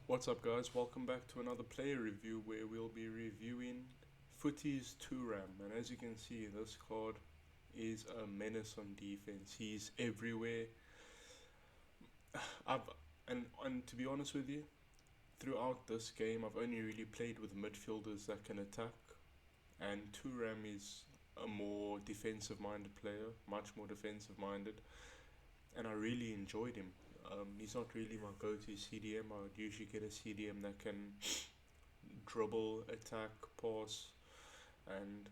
What's up, guys? Welcome back to another player review where we'll be reviewing FUTTIES Thuram. And as you can see, this card is a menace on defense. He's everywhere. I've and to be honest with you, throughout this game, I've only really played with midfielders that can attack, and Thuram is a more defensive-minded player, much more defensive-minded, and I really enjoyed him. He's not really my go-to CDM. I would usually get a CDM that can dribble, attack, pass, and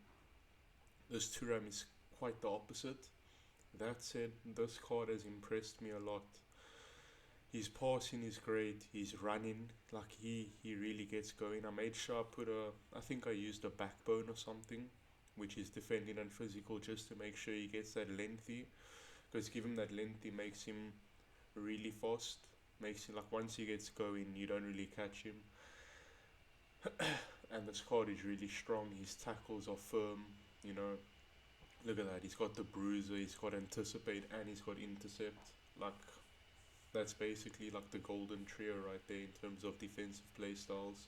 this Thuram is quite the opposite. That said, this card has impressed me a lot. His passing is great. He's running like he really gets going. I made sure I think I used a backbone or something, which is defending and physical, just to make sure he gets that lengthy. Because give him that lengthy makes him really fast. Makes him like once he gets going, you don't really catch him. And the squad is really strong. His tackles are firm. You know, look at that. He's got the bruiser. He's got anticipate and he's got intercept. Like that's basically like the golden trio right there in terms of defensive play styles.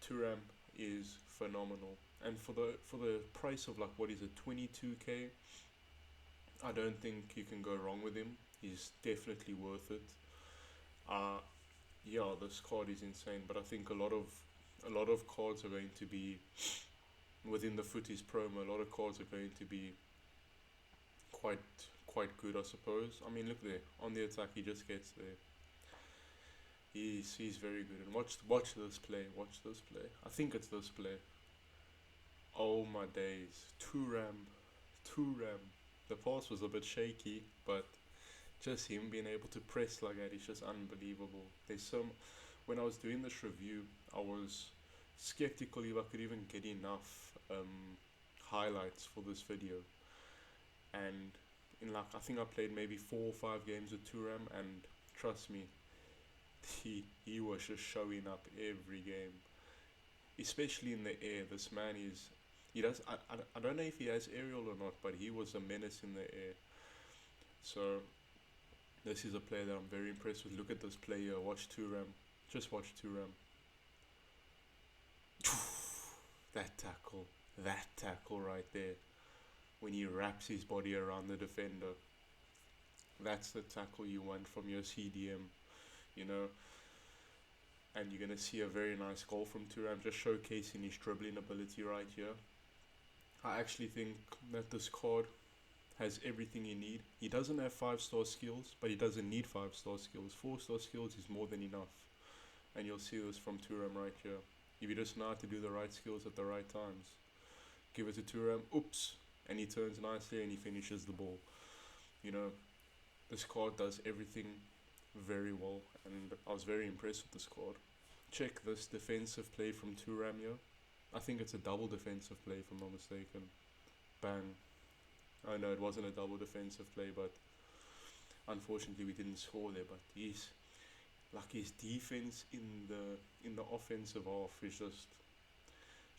Thuram is phenomenal, and for the price of like what is it, 22k, I don't think you can go wrong with him. He's definitely worth it. Uh yeah, this card is insane, but I think a lot of cards are going to be within the footies promo. A lot of cards are going to be quite quite good, I suppose. I mean, look there on the attack, he just gets there. He's very good. And watch this play. Watch this play. I think it's this play. Oh my days, Thuram. The pass was a bit shaky, but just him being able to press like that is just unbelievable. There's some. When I was doing this review, I was skeptical if I could even get enough highlights for this video, and in like I think I played maybe 4 or 5 games with Thuram, and trust me, he was just showing up every game, especially in the air. This man is. He does. I don't know if he has aerial or not, but he was a menace in the air. So this is a player that I'm very impressed with. Look at this player. Watch Thuram. Just watch Thuram. That tackle. That tackle right there. When he wraps his body around the defender. That's the tackle you want from your CDM. You know. And you're going to see a very nice goal from Thuram, just showcasing his dribbling ability right here. I actually think that this card has everything you need. He doesn't have 5-star skills, but he doesn't need 5-star skills. 4-star skills is more than enough. And you'll see this from Thuram right here. If you just know how to do the right skills at the right times. Give it to Thuram, oops, and he turns nicely and he finishes the ball. You know, this card does everything very well, and I was very impressed with this card. Check this defensive play from Thuram here. I think it's a double defensive play if I'm not mistaken. Bang. I know it wasn't a double defensive play, but unfortunately we didn't score there. But his defense in the offensive half is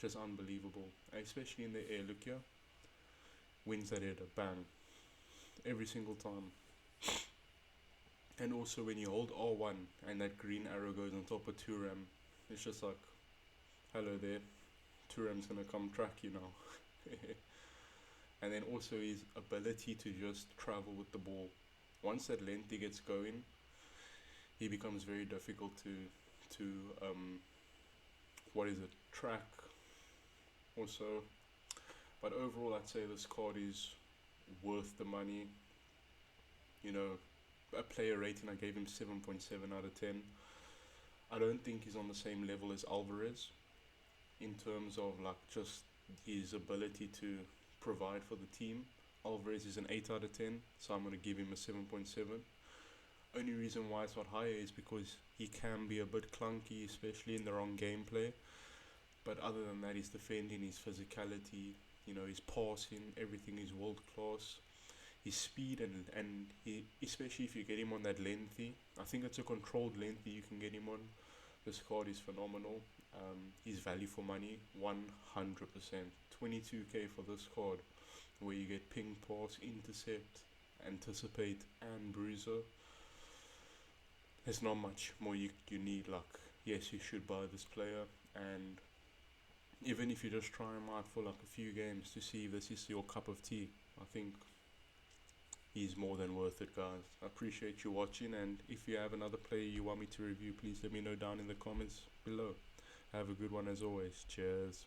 just unbelievable, especially in the air. Look here, wins that header, bang, every single time. And also when you hold R1 and that green arrow goes on top of Thuram, it's just like, hello there, Thuram's gonna come track you now. And then also his ability to just travel with the ball. Once that lengthy gets going, he becomes very difficult to what is it, track also. But overall, I'd say this card is worth the money. You know, a player rating, I gave him 7.7 out of 10. I don't think he's on the same level as Alvarez in terms of like just his ability to provide for the team. Alvarez is an 8 out of 10, so I'm going to give him a 7.7. Only reason why it's not higher is because he can be a bit clunky, especially in the wrong gameplay. But other than that, his defending, his physicality, you know, his passing, everything is world class. His speed and he, especially if you get him on that lengthy, I think it's a controlled lengthy you can get him on. This card is phenomenal. His value for money, 100%. 22k for this card, where you get ping, pass, intercept, anticipate, and bruiser. there's not much more you need. Like, yes, you should buy this player, and even if you just try him out for like a few games to see if this is your cup of tea, I think he's more than worth it, guys. I appreciate you watching, and if you have another player you want me to review, please let me know down in the comments below. Have a good one as always. Cheers.